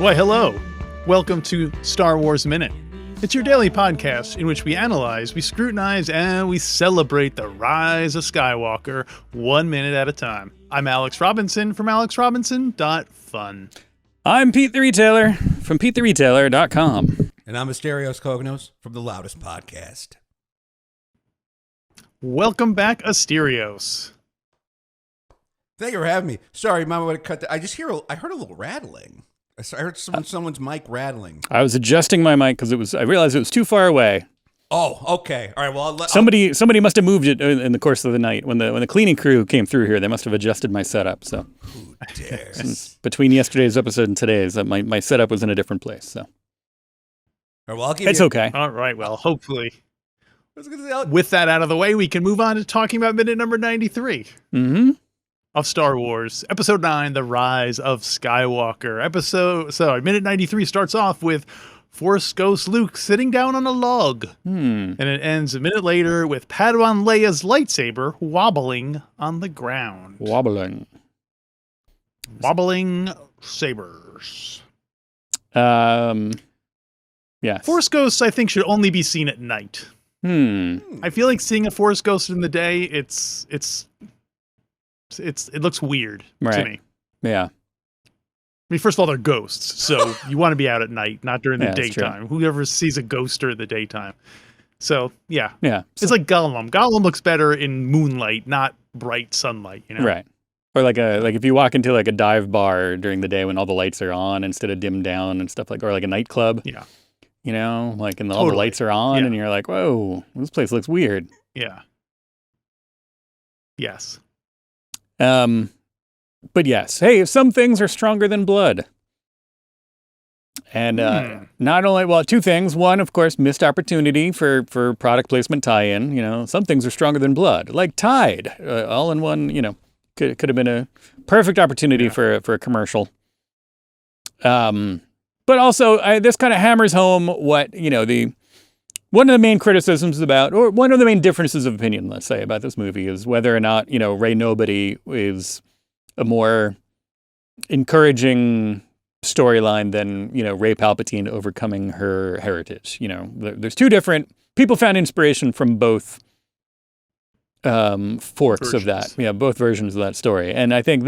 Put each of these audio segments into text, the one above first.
Why, hello. Welcome to Star Wars Minute. It's your daily podcast in which we analyze, we scrutinize, and we celebrate the rise of Skywalker 1 minute at a time. I'm Alex Robinson from alexrobinson.fun. I'm Pete the Retailer from PeteTheRetailer.com. And I'm Asterios Kokkinos from The Loudest Podcast. Welcome back, Asterios. Thank you for having me. Sorry, Mom, I would have cut that. I heard a little rattling. I heard someone's mic rattling. I was adjusting my mic because I realized it was too far away. Oh, okay. All right. Well, somebody must have moved it in the course of the night when the cleaning crew came through here. They must have adjusted my setup. So who dares? Between yesterday's episode and today's, my setup was in a different place. So all right, well, it's okay. All right. Well, hopefully, with that out of the way, we can move on to talking about minute number 93. Mm-hmm. Of Star Wars, Episode 9, The Rise of Skywalker. Minute 93 starts off with Force Ghost Luke sitting down on a log. And it ends a minute later with Padawan Leia's lightsaber wobbling on the ground. Wobbling sabers. Yeah. Force ghosts, I think, should only be seen at night. I feel like seeing a Force ghost in the day, it looks weird to me. Yeah. I mean, first of all, they're ghosts, so you want to be out at night, not during the daytime. Whoever sees a ghost during the daytime. So, yeah. Yeah. It's like Gollum. Gollum looks better in moonlight, not bright sunlight, you know? Right. Or like if you walk into like a dive bar during the day when all the lights are on instead of dimmed down and stuff or like a nightclub. Yeah. You know, like all the lights are on and you're like, whoa, this place looks weird. Yeah. Yes. But yes, hey, some things are stronger than blood. And not only, two things. One, of course, missed opportunity for product placement tie-in. You know, some things are stronger than blood, like Tide, all in one. You know, could have been a perfect opportunity for a commercial. But also, this kind of hammers home what one of the main criticisms about, or one of the main differences of opinion, let's say, about this movie is whether or not, Rey Nobody is a more encouraging storyline than, Rey Palpatine overcoming her heritage. There's two different, people found inspiration from both forks of that. Yeah, both versions of that story. And I think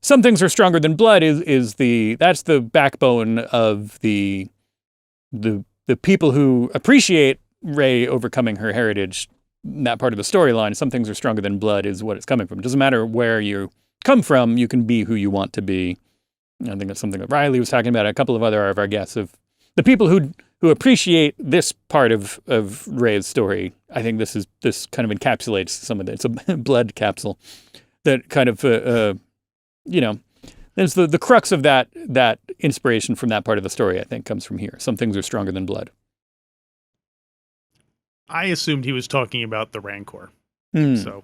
some things are stronger than blood that's the backbone of the people who appreciate Rey overcoming her heritage, that part of the storyline. Some things are stronger than blood is what it's coming from. It doesn't matter where you come from, you can be who you want to be. I think that's something that Riley was talking about, a couple of other of our guests, of the people who appreciate this part of Rey's story. I think this kind of encapsulates some of it. It's a blood capsule that kind of, there's the crux of that inspiration from that part of the story, I think, comes from here. Some things are stronger than blood. I assumed he was talking about the Rancor. So,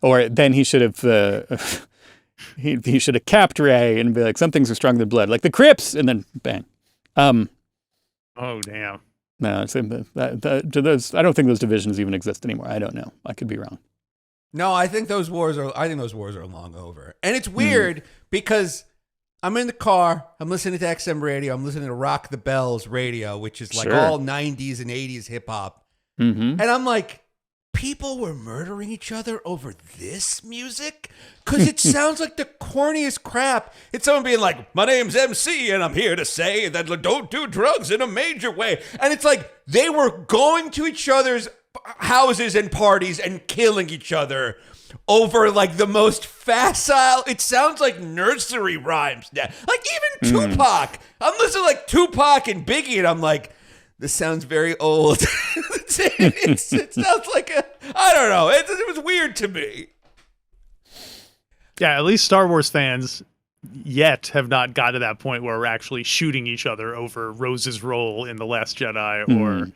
or then he should have he should have capped Rey and be like, some things are stronger than blood, like the Crips, and then bang. Oh damn. No, I don't think those divisions even exist anymore. I don't know. I could be wrong. No, I think those wars are long over. And it's weird because I'm in the car, I'm listening to XM radio, I'm listening to Rock the Bells radio, which is like all 90s and 80s hip hop. And I'm like, people were murdering each other over this music? Because it sounds like the corniest crap. It's someone being like, my name's MC and I'm here to say that don't do drugs in a major way. And it's like they were going to each other's houses and parties and killing each other over like the most facile. It sounds like nursery rhymes now. Like even Tupac. I'm listening to like Tupac and Biggie and I'm like, this sounds very old. It sounds like I don't know. It was weird to me. Yeah, at least Star Wars fans yet have not got to that point where we're actually shooting each other over Rose's role in The Last Jedi or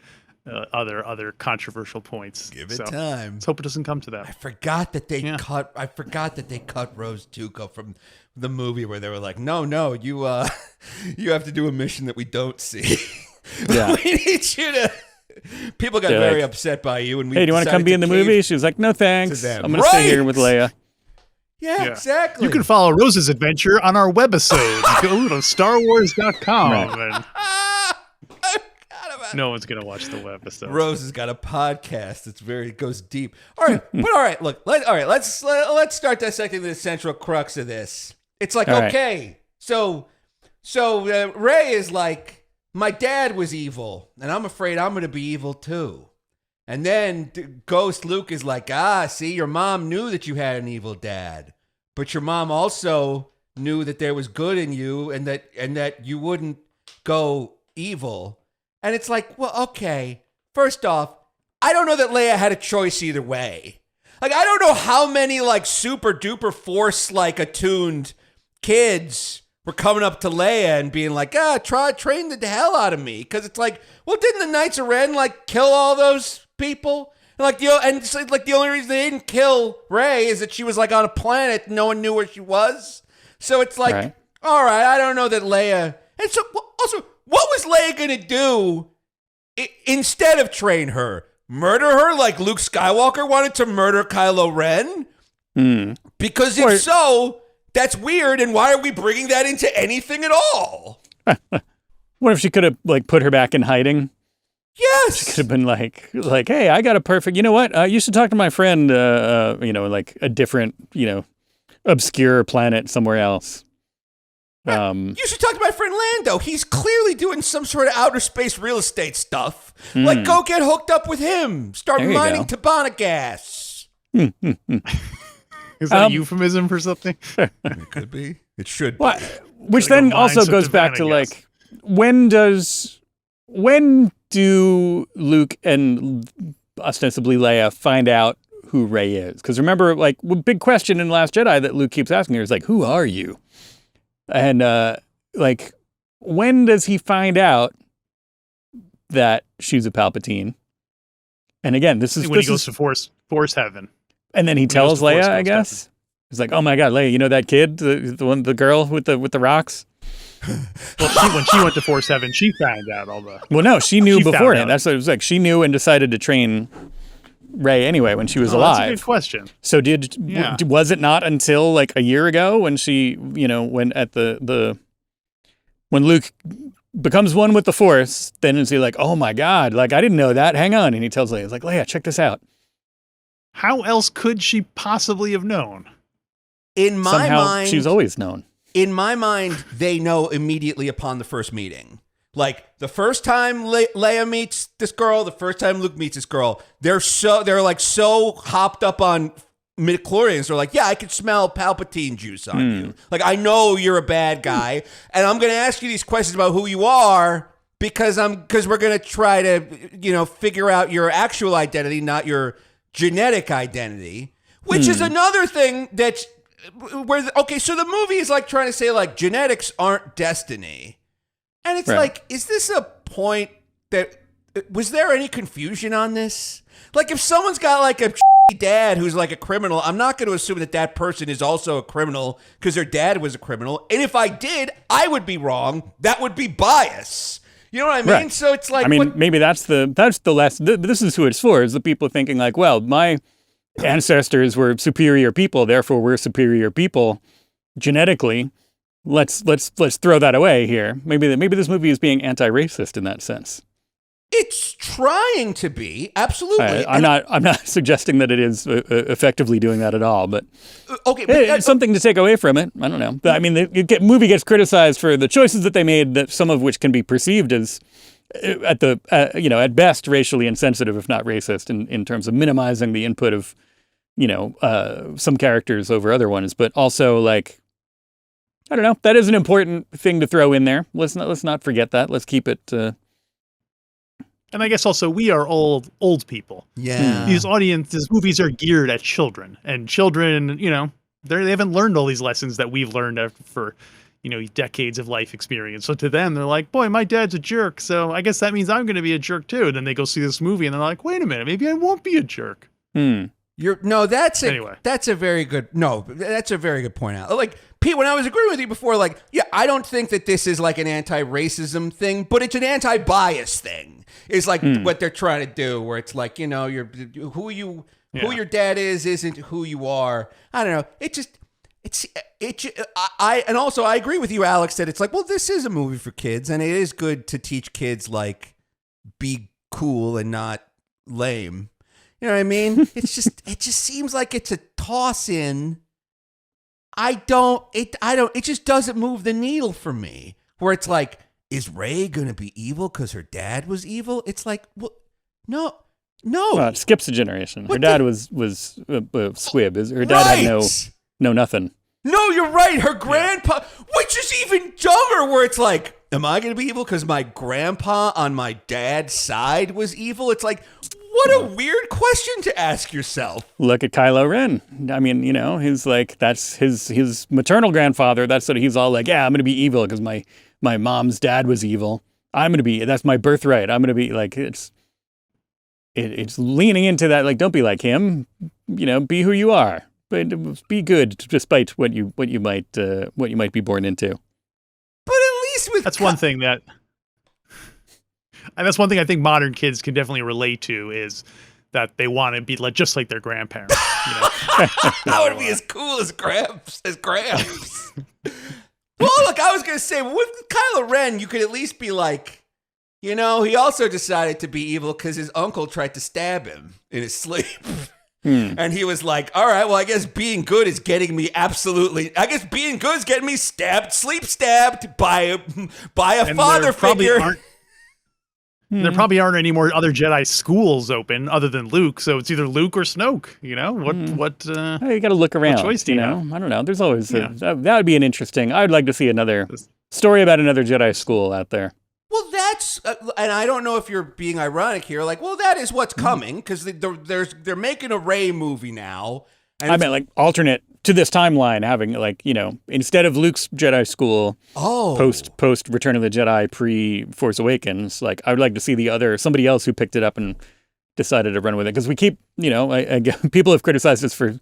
other controversial points. Give it time. Let's hope it doesn't come to that. I forgot that they cut Rose Tuco from the movie where they were like, no, you have to do a mission that we don't see. Yeah. We need you to. People got very upset by you, and we. Hey, do you want to come be in the movie? She was like, no, thanks. I'm going to stay here with Leia. Yeah, exactly. You can follow Rose's adventure on our webisodes. Go to StarWars.com. Right. No one's gonna watch the webisodes. Rose has got a podcast. It goes deep. All right, but all right. Look, let's start dissecting the central crux of this. It's like, all okay, so Rey is like, my dad was evil, and I'm afraid I'm gonna be evil too. And then Ghost Luke is like, see, your mom knew that you had an evil dad, but your mom also knew that there was good in you, and that you wouldn't go evil. And it's like, well, okay. First off, I don't know that Leia had a choice either way. Like, I don't know how many like super duper Force like attuned kids were coming up to Leia and being like, train the hell out of me. Because it's like, well, didn't the Knights of Ren like kill all those people? And the only reason they didn't kill Rey is that she was like on a planet, no one knew where she was. So it's like, all right, I don't know that Leia. And so also, what was Leia gonna do instead of train her? Murder her like Luke Skywalker wanted to murder Kylo Ren? Because if so, that's weird. And why are we bringing that into anything at all? What if she could have like put her back in hiding? Yes. She could have been like, hey, I got a perfect. You know what? You should talk to my friend. Like a different, obscure planet somewhere else. You should talk to my friend Lando. He's clearly doing some sort of outer space real estate stuff. Like, go get hooked up with him. Start mining Tabana gas. Is that a euphemism for something? It could be. It should be. Well, which then also goes back to like, when do Luke and ostensibly Leia find out who Rey is? Because remember, like, the big question in The Last Jedi that Luke keeps asking her is like, who are you? And like, when does he find out that she's a Palpatine? And again, this is when he goes to Force Heaven, and then he tells Leia, I guess. Heaven. He's like, "Oh my God, Leia, you know that kid, the girl with the rocks." Well, when she went to Force Heaven, she found out all the. Well, no, she knew beforehand. That's what it was like. She knew and decided to train Rey anyway when she was alive. That's a good question. So was it not until like a year ago when she, when at when Luke becomes one with the Force, then is he like, oh my God, like I didn't know that. Hang on, and he tells Leia, he's like, Leia, check this out. How else could she possibly have known? In my mind, she's always known. In my mind, they know immediately upon the first meeting. Like the first time Leia meets this girl, the first time Luke meets this girl, they're like so hopped up on midichlorians. They're like, yeah, I can smell Palpatine juice on you. Like, I know you're a bad guy, and I'm going to ask you these questions about who you are because we're going to try to figure out your actual identity, not your genetic identity. Which is another thing that's so the movie is like trying to say like genetics aren't destiny. And it's like, is this a point that, was there any confusion on this? Like, if someone's got like a dad who's like a criminal, I'm not going to assume that person is also a criminal because their dad was a criminal. And if I did, I would be wrong. That would be bias. You know what I mean? Right. So it's like, maybe that's the less, this is who it's for, is the people thinking like, well, my ancestors were superior people, therefore we're superior people genetically. Let's throw that away here. Maybe this movie is being anti-racist in that sense. It's trying to be, absolutely. I'm not suggesting that it is effectively doing that at all, but it's something to take away from it. I don't know. But I mean, the movie gets criticized for the choices that they made, that some of which can be perceived as at best racially insensitive, if not racist, in terms of minimizing the input of some characters over other ones, but also like, I don't know. That is an important thing to throw in there. Let's not forget that. Let's keep it. And I guess also we are old people. Yeah. These movies are geared at children, and children, they haven't learned all these lessons that we've learned for, decades of life experience. So to them, they're like, boy, my dad's a jerk. So I guess that means I'm going to be a jerk too. And then they go see this movie and they're like, wait a minute, maybe I won't be a jerk. That's a very good point out. Like, Pete, when I was agreeing with you before, like, yeah, I don't think that this is like an anti-racism thing, but it's an anti-bias thing. It's like what they're trying to do, where it's like, who your dad is isn't who you are. I don't know. and also I agree with you, Alex, that it's like, well, this is a movie for kids, and it is good to teach kids like be cool and not lame. You know what I mean? It just seems like it's a toss in. It just doesn't move the needle for me. Where it's like, is Rey gonna be evil because her dad was evil? It's like, well, no. Well, it skips a generation. Her dad was squib. Her dad had no nothing. No, you're right. Her grandpa, which is even dumber, where it's like, am I going to be evil because my grandpa on my dad's side was evil? It's like, what a weird question to ask yourself. Look at Kylo Ren. I mean, he's like, that's his maternal grandfather. That's what he's all like, yeah, I'm going to be evil because my mom's dad was evil. That's my birthright. I'm going to be like, it's leaning into that. Like, don't be like him, be who you are. But be good despite what you might be born into. But at least with that's one thing that, and that's one thing I think modern kids can definitely relate to is that they want to be just like their grandparents. I want to be as cool as Gramps. Well, look, I was gonna say with Kylo Ren, you could at least be like, he also decided to be evil because his uncle tried to stab him in his sleep. And he was like, all right, well, I guess being good is getting me stabbed, sleep stabbed by a father figure. There probably aren't any more other Jedi schools open other than Luke, so it's either Luke or Snoke. What? You got to look around. What choice do you have? I don't know. There's always that would be an interesting. I would like to see another story about another Jedi school out there. Well, that's, and I don't know if you're being ironic here. Like, well, that is what's coming because they're making a Rey movie now. And I meant like alternate to this timeline, having like instead of Luke's Jedi school, post Return of the Jedi, pre Force Awakens. Like, I would like to see somebody else who picked it up and decided to run with it because we keep people have criticized us for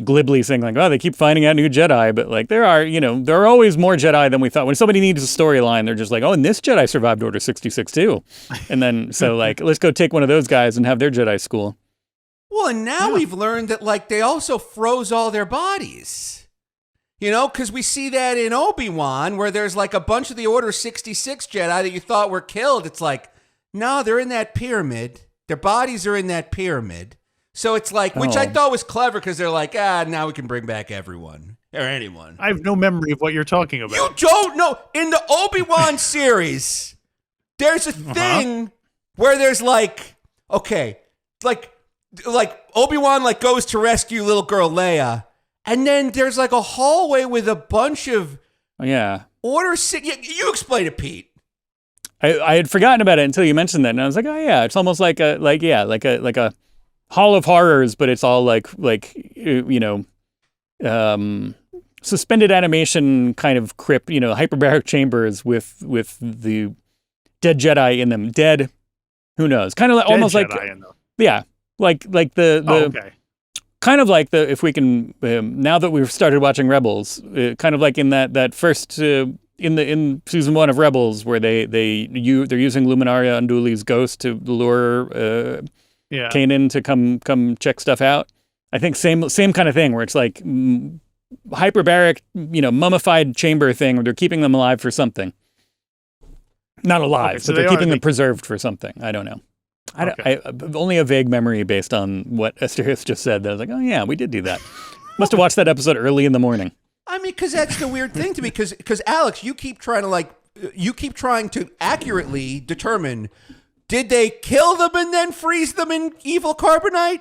glibly saying like, oh, they keep finding out new Jedi, but like there are always more Jedi than we thought. When somebody needs a storyline, they're just like, oh, and this Jedi survived Order 66 too. And then so like, let's go take one of those guys and have their Jedi school. Well, and now we've learned that like they also froze all their bodies. Because we see that in Obi-Wan where there's like a bunch of the Order 66 Jedi that you thought were killed. It's like, no, they're in that pyramid. Their bodies are in that pyramid. So it's like, which I thought was clever because they're like, now we can bring back everyone or anyone. I have no memory of what you're talking about. You don't know. In the Obi-Wan series, there's a thing where there's like, okay, like Obi-Wan like goes to rescue little girl Leia, and then there's like a hallway with a bunch of Order 6. You explain it, Pete. I had forgotten about it until you mentioned that, and I was like, oh yeah, it's almost like a Hall of Horrors, but it's all like suspended animation kind of crypt, hyperbaric chambers with the dead Jedi in them. Dead, who knows? Kind of like, almost Jedi like, in them. Yeah, like the kind of like the, if we can, now that we've started watching Rebels, kind of like in that first in season 1 of Rebels, where they're using Luminaria Unduli's ghost to lure Kanan to come check stuff out. I think same kind of thing where it's like hyperbaric, mummified chamber thing where they're keeping them alive for something. Not alive, but they're keeping them preserved for something. I don't know. I only a vague memory based on what Asterios just said. That I was like, oh yeah, we did do that. Must have watched that episode early in the morning. I mean, because that's the weird thing to me. Because Alex, you keep trying to accurately determine. Did they kill them and then freeze them in evil carbonite?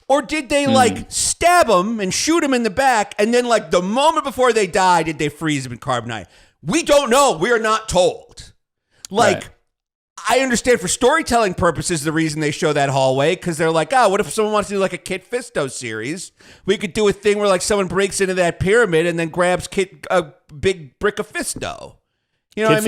Or did they stab them and shoot them in the back and then like the moment before they die, did they freeze them in carbonite? We don't know. We're not told. Like, I understand for storytelling purposes the reason they show that hallway, because they're like, what if someone wants to do like a Kit Fisto series? We could do a thing where like someone breaks into that pyramid and then grabs a big brick of Fisto. You know Kit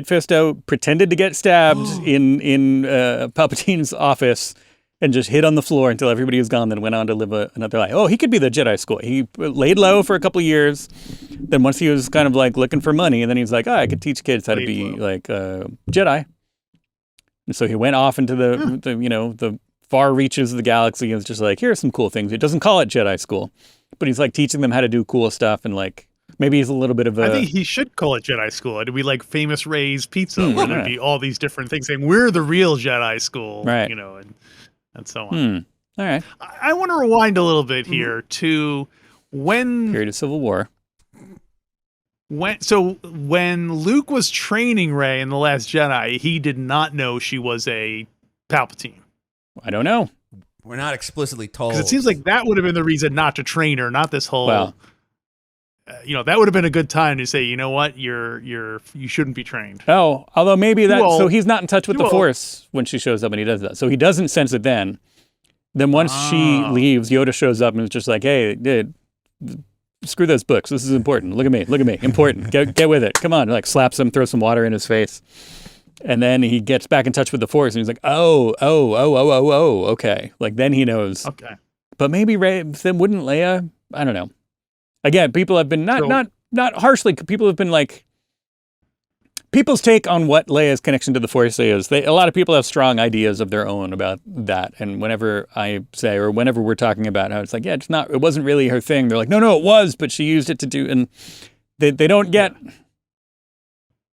Fisto pretended to get stabbed in Palpatine's office and just hid on the floor until everybody was gone, then went on to live another life. Oh, he could be the Jedi school. He laid low for a couple of years. Then once he was kind of like looking for money, and then he was like, I could teach kids how to be like Jedi. And so he went off into the far reaches of the galaxy and was just like, here are some cool things. It doesn't call it Jedi school. but he's like teaching them how to do cool stuff, and like maybe he's a little bit of a. I think he should call it Jedi School. It'd be like Famous Ray's Pizza, where there'd be all these different things saying we're the real Jedi School, right? And so on. All right. I want to rewind a little bit here to when period of Civil War. When Luke was training Rey in The Last Jedi, he did not know she was a Palpatine. I don't know. We're not explicitly told. Because it seems like that would have been the reason not to train her, not this whole. That would have been a good time to say, you know what, you shouldn't be trained. Oh, although maybe that. So he's not in touch with the Force when she shows up and he does that. So he doesn't sense it then. Then once she leaves, Yoda shows up and is just like, hey, dude. Screw those books. This is important. Look at me. Important. Get with it. Come on. Like slaps him, throws some water in his face. And then he gets back in touch with the Force and he's like, oh, okay. Like then he knows. Okay. But maybe then wouldn't Leia? I don't know. Again, people have been not harshly, people have been like, people's take on what Leia's connection to the Force is, a lot of people have strong ideas of their own about that. And whenever I say, or whenever we're talking about how it's like, it wasn't really her thing. They're like, no, it was, but she used it to do, and they don't get,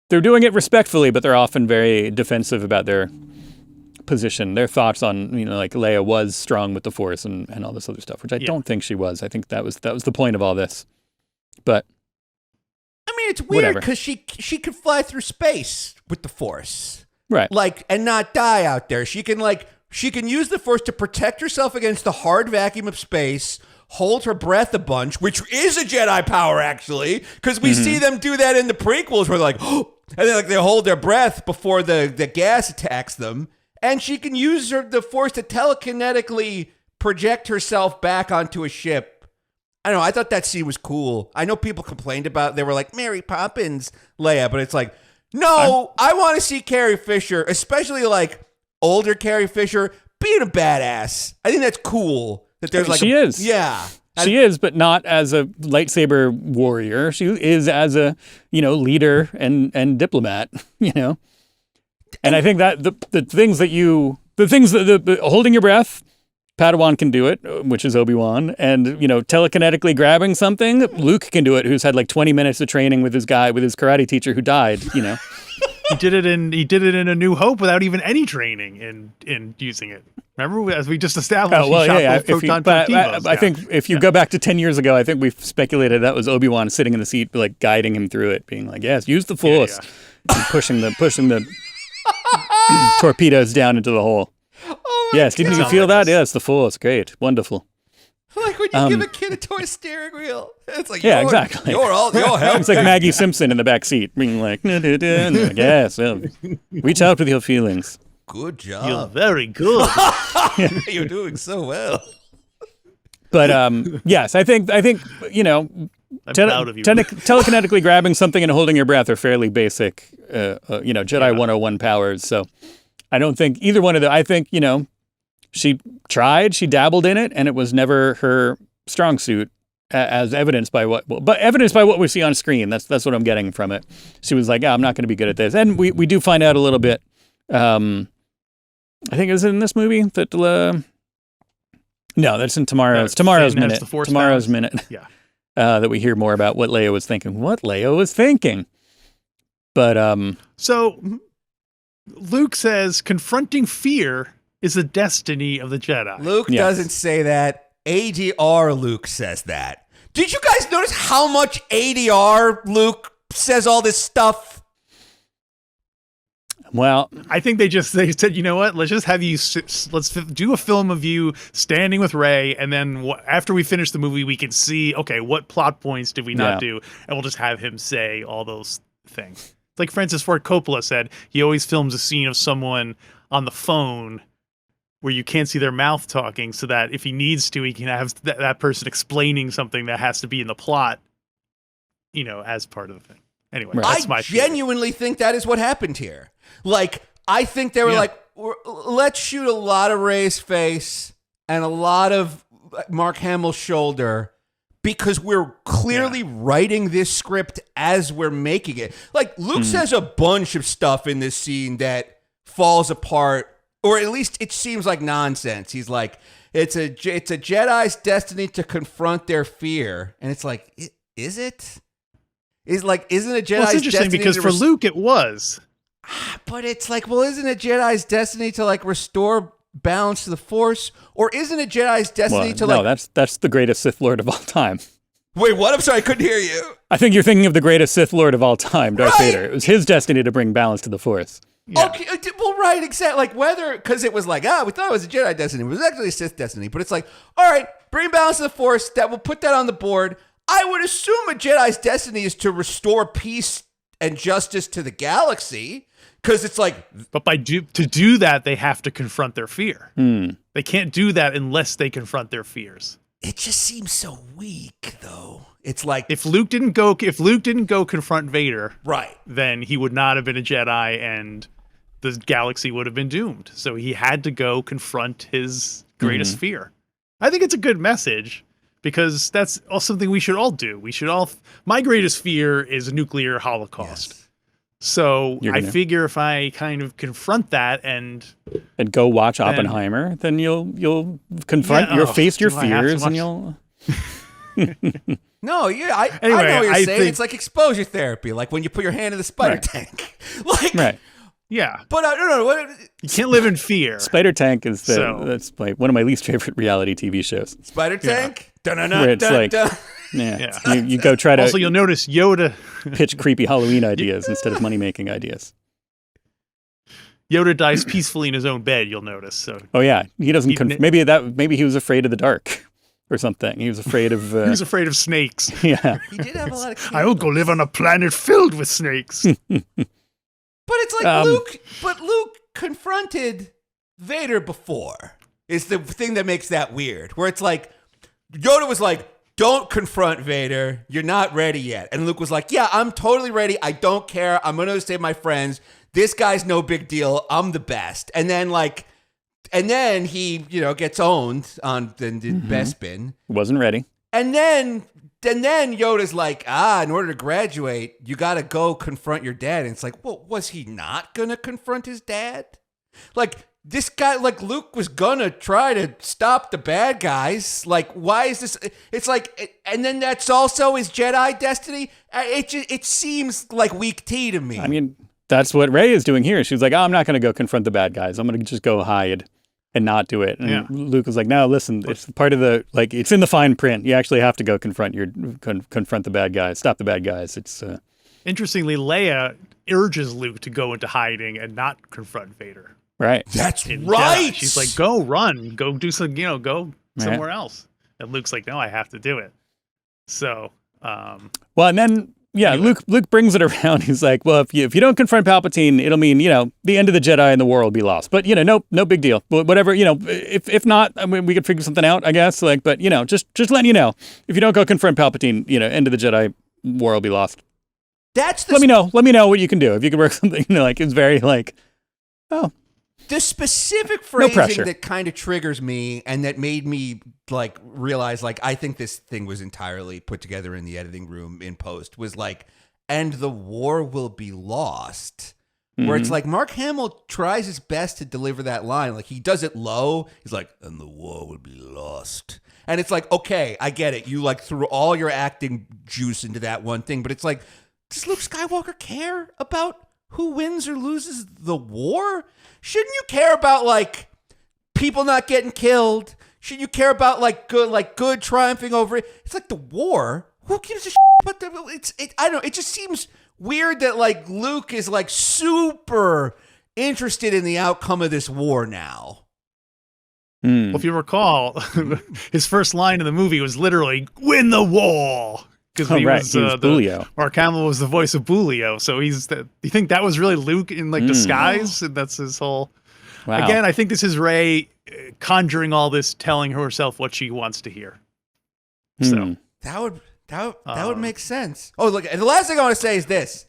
they're doing it respectfully, but they're often very defensive about their position, their thoughts on, like Leia was strong with the Force and all this other stuff, which I don't think she was. I think that was the point of all this. But I mean, it's weird because she could fly through space with the Force, right? Like, and not die out there. She can use the Force to protect herself against the hard vacuum of space, hold her breath a bunch, which is a Jedi power actually, because we see them do that in the prequels, where they're like, oh, and then they hold their breath before the gas attacks them, and she can use the Force to telekinetically project herself back onto a ship. I don't know. I thought that scene was cool. I know people complained about, they were like, Mary Poppins, Leia, but it's like, no, I want to see Carrie Fisher, especially like older Carrie Fisher, being a badass. I think that's cool. That there's like she is. Yeah. She is, but not as a lightsaber warrior. She is as a, leader and diplomat, And I think that the things that holding your breath, Padawan can do it, which is Obi-Wan, and telekinetically grabbing something, Luke can do it, who's had like 20 minutes of training with his karate teacher who died. He did it in A New Hope without even any training in using it. Remember, as we just established, I think if you go back to 10 years ago, I think we've speculated that was Obi-Wan sitting in the seat, like guiding him through it, being like, "Yes, use the Force," and pushing the torpedoes down into the hole. Oh yes, didn't you feel that? Yes, the Force, great, wonderful. Like when you give a kid a toy steering wheel, it's like, exactly. You're help. It's like Maggie Simpson in the back seat, being like, yes, reach out with your feelings. Good job. You're very good. You're doing so well. But yes, I think I'm proud of you. Telekinetically grabbing something and holding your breath are fairly basic, Jedi 101 powers. So I don't think either one of them. I think she tried, she dabbled in it, and it was never her strong suit, as evidenced by what we see on screen. That's what I'm getting from it. She was like, I'm not going to be good at this, and we do find out a little bit. I think it was in this movie that. No, that's in tomorrow's minute. Tomorrow's minute. Yeah. That we hear more about what Leia was thinking. But so Luke says confronting fear is the destiny of the Jedi. Luke doesn't say that. ADR Luke says that. Did you guys notice how much ADR Luke says all this stuff? Well, I think they said, you know what? Let's just have you. Let's do a film of you standing with Rey, and then after we finish the movie, we can see, okay, what plot points did we not do, and we'll just have him say all those things. It's like Francis Ford Coppola said, he always films a scene of someone on the phone where you can't see their mouth talking, so that if he needs to, he can have that person explaining something that has to be in the plot, as part of the thing. Anyway, that's my genuinely think that is what happened here. Like, I think they were like, let's shoot a lot of Rey's face and a lot of Mark Hamill's shoulder because we're clearly writing this script as we're making it. Like, Luke says a bunch of stuff in this scene that falls apart or at least it seems like nonsense. He's like, it's a Jedi's destiny to confront their fear, and it's like, is it? Isn't a Jedi's Well, it's interesting destiny because for Luke it was. But it's like, well, isn't a Jedi's destiny to like restore balance to the Force, or isn't a Jedi's destiny to like? No, that's the greatest Sith Lord of all time. Wait, what? I'm sorry, I couldn't hear you. I think you're thinking of the greatest Sith Lord of all time, Darth Vader. It was his destiny to bring balance to the Force. Yeah. Okay, well, right, exactly. Like whether, because it was like, we thought it was a Jedi destiny, it was actually a Sith destiny. But it's like, all right, bring balance to the Force. That will put that on the board. I would assume a Jedi's destiny is to restore peace and justice to the galaxy. Because it's like, but to do that, they have to confront their fear. They can't do that unless they confront their fears. It just seems so weak, though. It's like if Luke didn't go confront Vader, right, then he would not have been a Jedi, and the galaxy would have been doomed. So he had to go confront his greatest fear. I think it's a good message because that's also something we should all do. My greatest fear is a nuclear holocaust. Yes. So I figure if I kind of confront that and go watch Oppenheimer, then you'll confront face your fears and you'll. No, yeah, I know what you're saying. It's like exposure therapy, like when you put your hand in the spider tank. Like, right. Yeah, but I don't know. You can't live in fear. Spider Tank is that's like one of my least favorite reality TV shows. Spider Tank, where it's like. Yeah. You go try to. Also, you'll notice Yoda pitch creepy Halloween ideas instead of money-making ideas. Yoda dies peacefully in his own bed. You'll notice. So. Oh yeah, he doesn't. Maybe he was afraid of the dark or something. He was afraid of. He was afraid of snakes. Yeah. He did have a lot of. I will go live on a planet filled with snakes. But it's like Luke. But Luke confronted Vader before. Is the thing that makes that weird. Where it's like Yoda was like, don't confront Vader. You're not ready yet. And Luke was like, yeah, I'm totally ready. I don't care. I'm going to save my friends. This guy's no big deal. I'm the best. And then he, gets owned on the Bespin. Wasn't ready. And then Yoda's like, in order to graduate, you got to go confront your dad. And it's like, well, was he not going to confront his dad? Like, this guy, like Luke was gonna try to stop the bad guys. Like, why is this? It's like, and then that's also his Jedi destiny. It seems like weak tea to me. I mean, that's what Rey is doing here. She's like, I'm not gonna go confront the bad guys. I'm gonna just go hide and not do it. And Luke was like, no, listen, it's part of it's in the fine print. You actually have to go confront the bad guys, stop the bad guys. It's interestingly, Leia urges Luke to go into hiding and not confront Vader. Right. That's right. Jedi. She's like, go run, go do some, go somewhere else. And Luke's like, no, I have to do it. So, well, and then, anyway. Luke brings it around. He's like, well, if you don't confront Palpatine, it'll mean, the end of the Jedi and the war will be lost. But, no big deal. But whatever, if not, I mean, we could figure something out, I guess. Like, but, just letting you know, if you don't go confront Palpatine, end of the Jedi, war will be lost. Let me know what you can do. If you can work something, it's very like, oh. The specific phrasing that kind of triggers me and that made me like realize like I think this thing was entirely put together in the editing room in post was like, and the war will be lost. Where it's like Mark Hamill tries his best to deliver that line. Like he does it low. He's like, and the war will be lost. And it's like, okay, I get it. You like threw all your acting juice into that one thing. But it's like, does Luke Skywalker care about who wins or loses the war? Shouldn't you care about like people not getting killed? Shouldn't you care about like good triumphing over it? It's like the war. Who gives a shit about I don't know. It just seems weird that like Luke is like super interested in the outcome of this war now. Well, if you recall, his first line in the movie was literally "Win the war." Because he was Bulio. Mark Hamill was the voice of Bulio, so you think that was really Luke in like disguise, and that's his whole. Wow. Again, I think this is Rey conjuring all this, telling herself what she wants to hear. So that would make sense. Oh, look, and the last thing I want to say is this: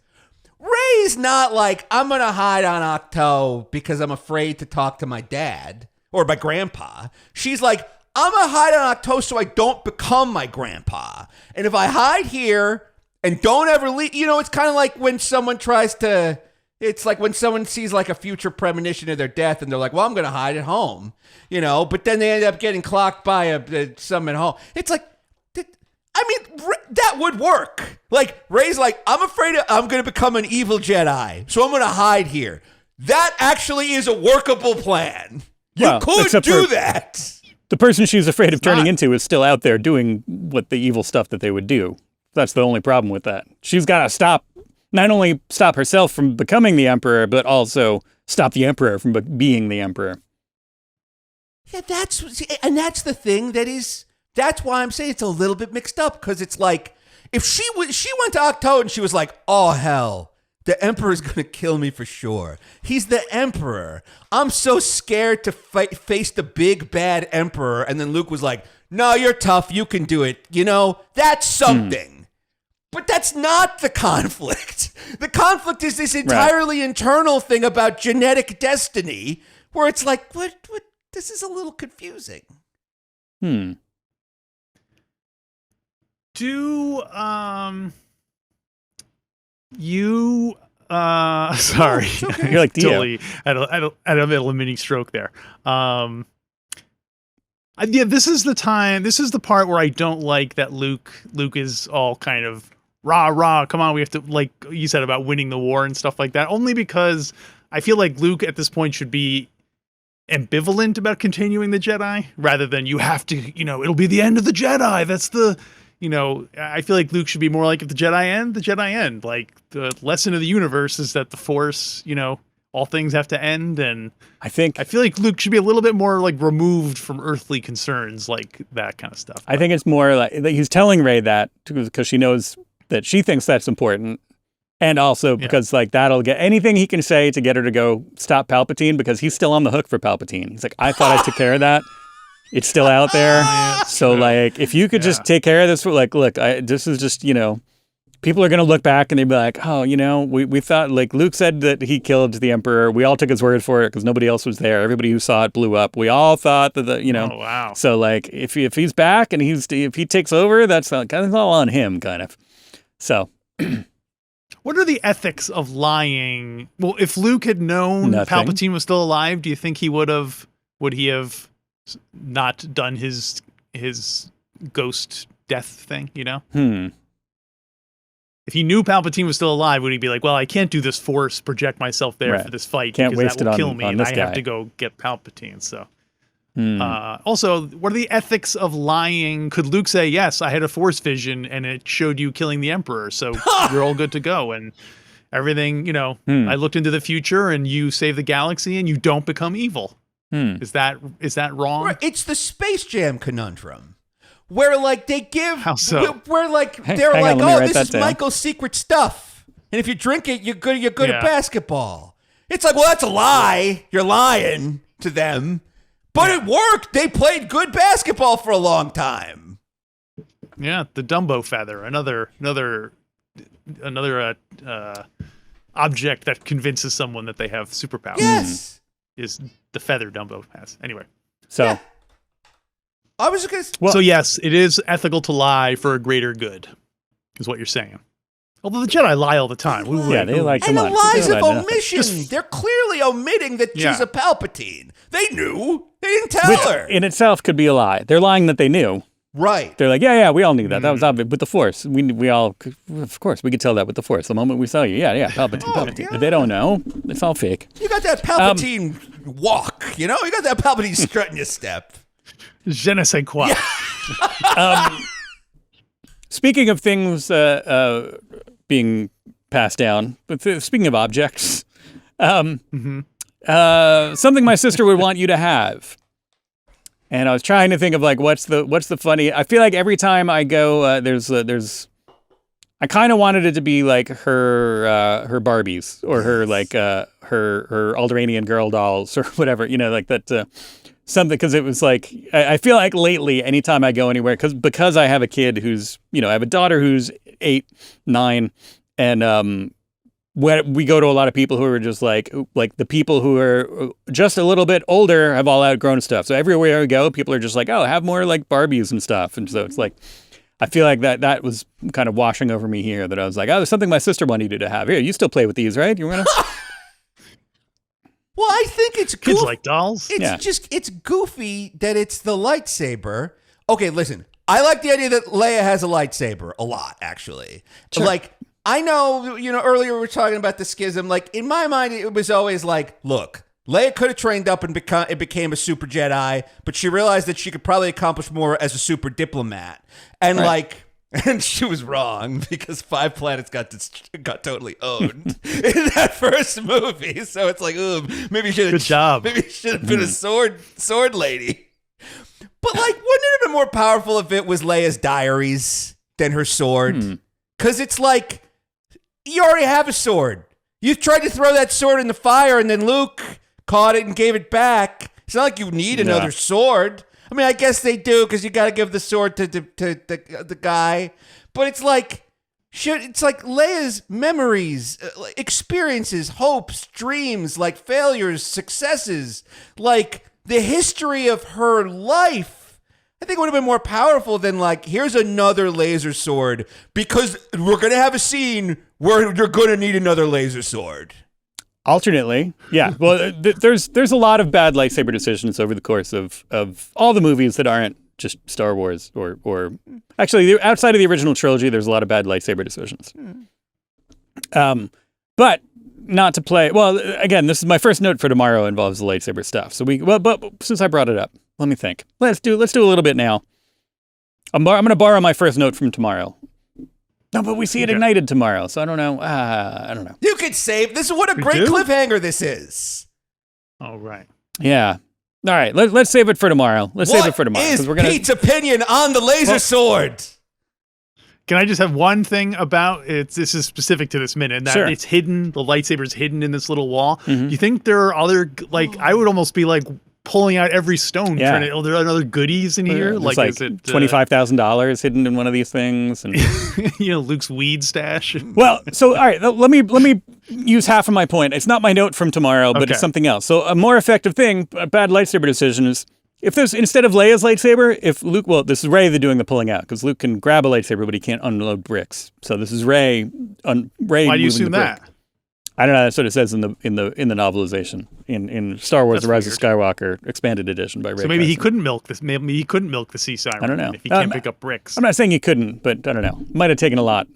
Rey's not like I'm gonna hide on Octo because I'm afraid to talk to my dad or my grandpa. She's like, I'm going to hide on Octo so I don't become my grandpa. And if I hide here and don't ever leave, it's kind of like when someone tries to, It's like when someone sees like a future premonition of their death and they're like, well, I'm going to hide at home, but then they end up getting clocked by someone at home. It's like, that would work. Like, Rey's like, I'm afraid I'm going to become an evil Jedi, so I'm going to hide here. That actually is a workable plan. You could do that. The person she's afraid of turning into is still out there doing what the evil stuff that they would do. That's the only problem with that. She's got to not only stop herself from becoming the Emperor, but also stop the Emperor from being the Emperor. Yeah, that's the thing that's why I'm saying it's a little bit mixed up, because it's like, if she went to Ahch-To and she was like, oh, hell, the Emperor's going to kill me for sure. He's the Emperor. I'm so scared to face the big, bad Emperor. And then Luke was like, no, you're tough. You can do it. That's something. But that's not the conflict. The conflict is this entirely internal thing about genetic destiny, where it's like, what? This is a little confusing. Do you sorry, okay. You're like totally at a little mini stroke there. Yeah, this is the part where I don't like that Luke is all kind of rah, come on, we have to, like you said about winning the war and stuff like that, only because I feel like Luke at this point should be ambivalent about continuing the Jedi, rather than you have to, it'll be the end of the Jedi. That's the, I feel like Luke should be more like, if the Jedi end, the Jedi end. Like, the lesson of the universe is that the Force, all things have to end. And I feel like Luke should be a little bit more like removed from earthly concerns, like that kind of stuff. I think it's more like he's telling Rey that because she knows that she thinks that's important. And also because like that'll get anything he can say to get her to go stop Palpatine, because he's still on the hook for Palpatine. He's like, I thought I took care of that. It's still out there. So like, if you could just take care of this, like, look, this is just, people are going to look back and they'd be like, oh, we thought, like, Luke said that he killed the Emperor. We all took his word for it because nobody else was there. Everybody who saw it blew up. We all thought that Oh, wow. So like, if he's back and if he takes over, that's kind of all on him, kind of. So. What are the ethics of lying? Well, if Luke had known Palpatine was still alive, do you think would he have not done his ghost death thing, If he knew Palpatine was still alive, would he be like, well, I can't do this Force project myself there for this fight, can't because waste that will it kill me, on and this I guy. have to go get Palpatine. So also, what are the ethics of lying? Could Luke say, yes, I had a Force vision and it showed you killing the Emperor, so you're all good to go, and everything, I looked into the future and you save the galaxy and you don't become evil. Is that wrong? Right. It's the Space Jam conundrum, where like they give, how so? Where like they're like, oh, this is Michael's secret stuff, and if you drink it, you're good at basketball. It's like, well, that's a lie. You're lying to them, but it worked. They played good basketball for a long time. Yeah, the Dumbo feather, another object that convinces someone that they have superpowers. Yes, is the feather Dumbo has. Anyway, so I was going to. So yes, it is ethical to lie for a greater good, is what you're saying. Although the Jedi lie all the time. They lie. And the lies of omission. They're clearly omitting that she's a Palpatine. They knew. They didn't tell her. In itself could be a lie. They're lying that they knew. Right. They're like, yeah, we all knew that. That was obvious. With the Force, we all, of course, we could tell that with the Force. The moment we saw you, Palpatine. Yeah. But they don't know. It's all fake. You got that Palpatine walk, You got that Palpatine strut in your step. Je ne sais quoi. Yeah. Speaking of things being passed down, but speaking of objects, something my sister would want you to have. And I was trying to think of like what's the funny. I feel like every time I go, there's. I kind of wanted it to be like her Barbies or her like her Alderanian girl dolls or whatever, like that something, because it was like I feel like lately anytime I go anywhere, because I have a kid who's I have a daughter who's 8, 9, and when we go to a lot of people who are just like the people who are just a little bit older have all outgrown stuff. So everywhere we go, people are just like, oh, have more like Barbies and stuff. And so it's like, I feel like that was kind of washing over me here. That I was like, oh, there's something my sister wanted you to have. Here, you still play with these, right? You want to? Well, I think it's Kids like dolls. It's goofy that it's the lightsaber. Okay, listen. I like the idea that Leia has a lightsaber a lot, actually. Sure. Like, I know, earlier we were talking about the schism. Like, in my mind, it was always like, look, Leia could have trained up and became a super Jedi, but she realized that she could probably accomplish more as a super diplomat. And and she was wrong because 5 planets got totally owned in that first movie. So it's like, ooh, maybe she should have been a sword lady. But like, wouldn't it have been more powerful if it was Leia's diaries than her sword? Because it's like, you already have a sword. You tried to throw that sword in the fire, and then Luke caught it and gave it back. It's not like you need another sword. I mean, I guess they do because you got to give the sword to the guy. But it's like Leia's memories, experiences, hopes, dreams, like failures, successes, like the history of her life. I think it would have been more powerful than like, here's another laser sword because we're going to have a scene where you're going to need another laser sword. Alternately, yeah. Well, there's a lot of bad lightsaber decisions over the course of all the movies that aren't just Star Wars or actually outside of the original trilogy. There's a lot of bad lightsaber decisions. But not to play. Well, again, this is my first note for tomorrow involves the lightsaber stuff. So but since I brought it up, let me think. Let's do a little bit now. I'm going to borrow my first note from tomorrow. No, but we see it ignited tomorrow, so I don't know. I don't know. You could save this. What a great cliffhanger this is. All right. Yeah. All right. Let's save it for tomorrow. Save it for tomorrow. What is Pete's opinion on the laser sword? Can I just have one thing about it? This is specific to this minute. That it's hidden. The lightsaber's hidden in this little wall. Mm-hmm. You think there are other, like, I would almost be like pulling out every stone. Are there other goodies in here? Like is it $25,000 hidden in one of these things? And Luke's weed stash. Well, so all right, let me use half of my point. It's not my note from tomorrow, but it's something else. So a more effective thing, a bad lightsaber decision is if there's instead of Leia's lightsaber, if Luke, well, this is Rey doing the pulling out because Luke can grab a lightsaber, but he can't unload bricks. So this is Rey. Why do you assume that? I don't know. That's what it says in the novelization in Star Wars: The Rise of Skywalker expanded edition by Ray. So maybe he couldn't milk this. Maybe he couldn't milk the sea siren. I don't know if he can't pick up bricks. I'm not saying he couldn't, but I don't know. Might have taken a lot.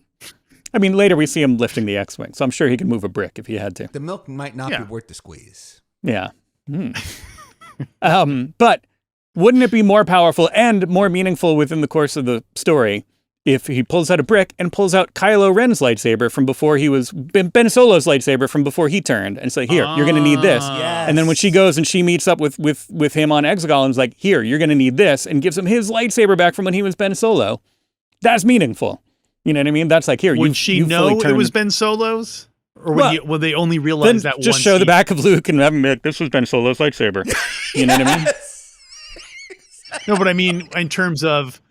I mean, later we see him lifting the X-wing, so I'm sure he could move a brick if he had to. The milk might not be worth the squeeze. Yeah. But wouldn't it be more powerful and more meaningful within the course of the story if he pulls out a brick and pulls out Kylo Ren's lightsaber from before he was Ben Solo's lightsaber from before he turned, and say, "Here, you're going to need this." Yes. And then when she goes and she meets up with him on Exegol and's like, "Here, you're going to need this," and gives him his lightsaber back from when he was Ben Solo. That's meaningful. You know what I mean? That's like, here. Would she know it was Ben Solo's, or would they only realize that just once show the back of Luke and have him be like, "This was Ben Solo's lightsaber." You know what I mean? No, but I mean in terms of.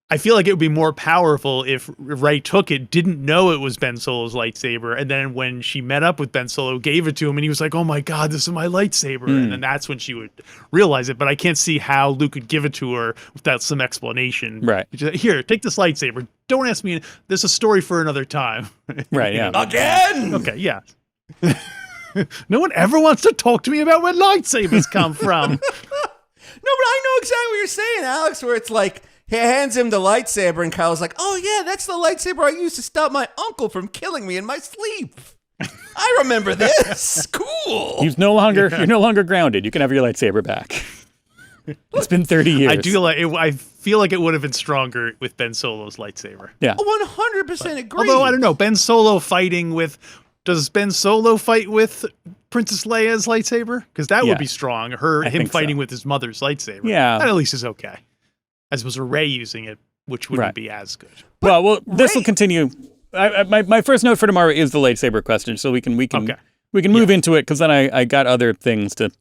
I feel like it would be more powerful if Rey took it, didn't know it was Ben Solo's lightsaber, and then when she met up with Ben Solo, gave it to him, and he was like, "Oh my God, this is my lightsaber," and then that's when she would realize it. But I can't see how Luke could give it to her without some explanation. Right. Here, take this lightsaber. Don't ask me. There's a story for another time. Right. Yeah. Again. Okay. Yeah. No one ever wants to talk to me about where lightsabers come from. No, but I know exactly what you're saying, Alex. Where it's like. He hands him the lightsaber, and Kylo's like, "Oh yeah, that's the lightsaber I used to stop my uncle from killing me in my sleep. I remember this. Cool." You're no longer grounded. You can have your lightsaber back. It's been 30 years. I do like it. I feel like it would have been stronger with Ben Solo's lightsaber. Yeah, 100% agree. Although I don't know, Ben Solo fighting with. Does Ben Solo fight with Princess Leia's lightsaber? Because that would be strong. Him fighting with his mother's lightsaber. Yeah, that at least is okay. As opposed to Rey using it, which wouldn't be as good. Well, this will continue. My first note for tomorrow is the lightsaber question, so we can move into it because then I got other things to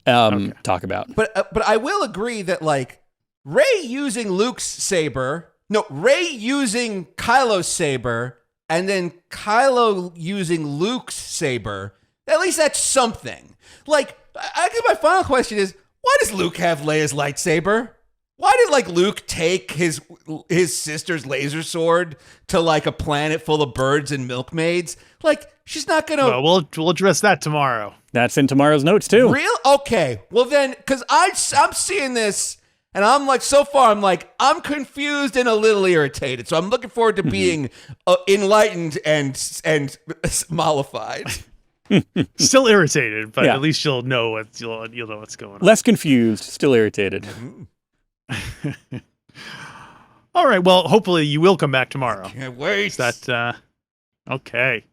talk about. But I will agree that like Rey using Rey using Kylo's saber, and then Kylo using Luke's saber. At least that's something. Like, I guess my final question is, why does Luke have Leia's lightsaber? Why did like Luke take his sister's laser sword to like a planet full of birds and milkmaids? Like she's not gonna. Well, we'll address that tomorrow. That's in tomorrow's notes too. Real? Okay. Well then, because I'm seeing this and I'm like, so far I'm like, I'm confused and a little irritated. So I'm looking forward to being enlightened and mollified. Still irritated, but Yeah. at least you'll know what's going on. Less confused, still irritated. All right. Well, hopefully you will come back tomorrow. Can't wait. Is that okay?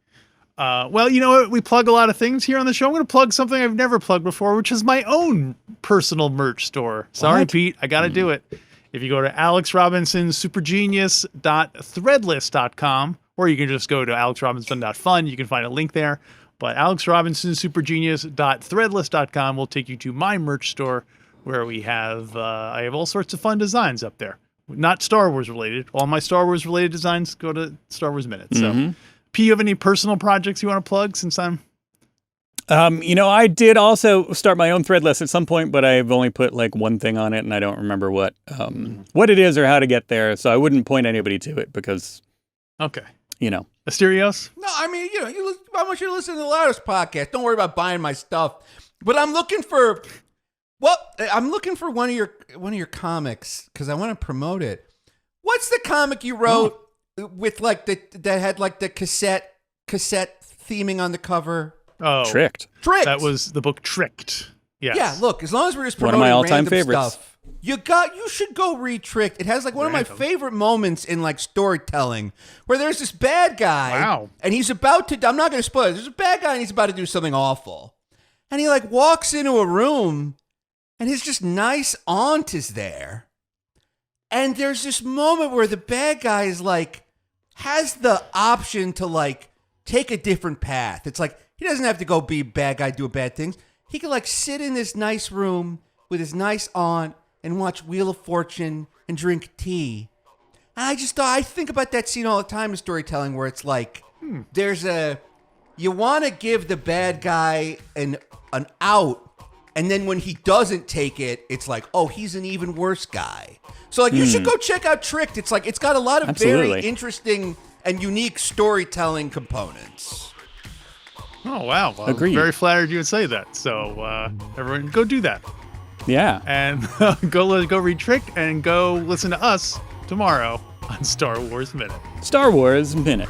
Well, you know what? We plug a lot of things here on the show. I'm going to plug something I've never plugged before, which is my own personal merch store. Sorry, What? Pete. I got to do it. If you go to alexrobinsonsupergenius.threadless.com, or you can just go to alexrobinson.fun, you can find a link there. But alexrobinsonsupergenius.threadless.com will take you to my merch store, where we have I have all sorts of fun designs up there. Not Star Wars related. All my Star Wars related designs go to Star Wars Minute. So, P, you have any personal projects you want to plug since I'm... I did also start my own Threadless at some point, but I've only put like one thing on it, and I don't remember what it is or how to get there. So I wouldn't point anybody to it because, Okay. Asterios? No, I mean, I want you to listen to the Loudest podcast. Don't worry about buying my stuff. But I'm looking for one of your comics because I want to promote it. What's the comic you wrote with like that had like the cassette theming on the cover? Oh, Tricked. That was the book Tricked. Yes. Yeah, look, as long as we're just One of promoting my all-time random favorites. stuff, you should go read Tricked. It has like one of my favorite moments in like storytelling where there's this bad guy. Wow. And he's about to, I'm not going to spoil it. There's a bad guy and he's about to do something awful. And he like walks into a room and his just nice aunt is there. And there's this moment where the bad guy is like, has the option to like take a different path. It's like, he doesn't have to go be a bad guy, do bad things. He could like sit in this nice room with his nice aunt and watch Wheel of Fortune and drink tea. And I just thought, I think about that scene all the time in storytelling where it's like, you want to give the bad guy an out, and then when he doesn't take it, it's like, oh, he's an even worse guy. So like, you should go check out Tricked. It's like, it's got a lot of very Absolutely. interesting and unique storytelling components. Oh, wow. Well, I'm Agreed. very flattered you would say that. So everyone go do that. Yeah. And go read Tricked and go listen to us tomorrow on Star Wars Minute. Star Wars Minute.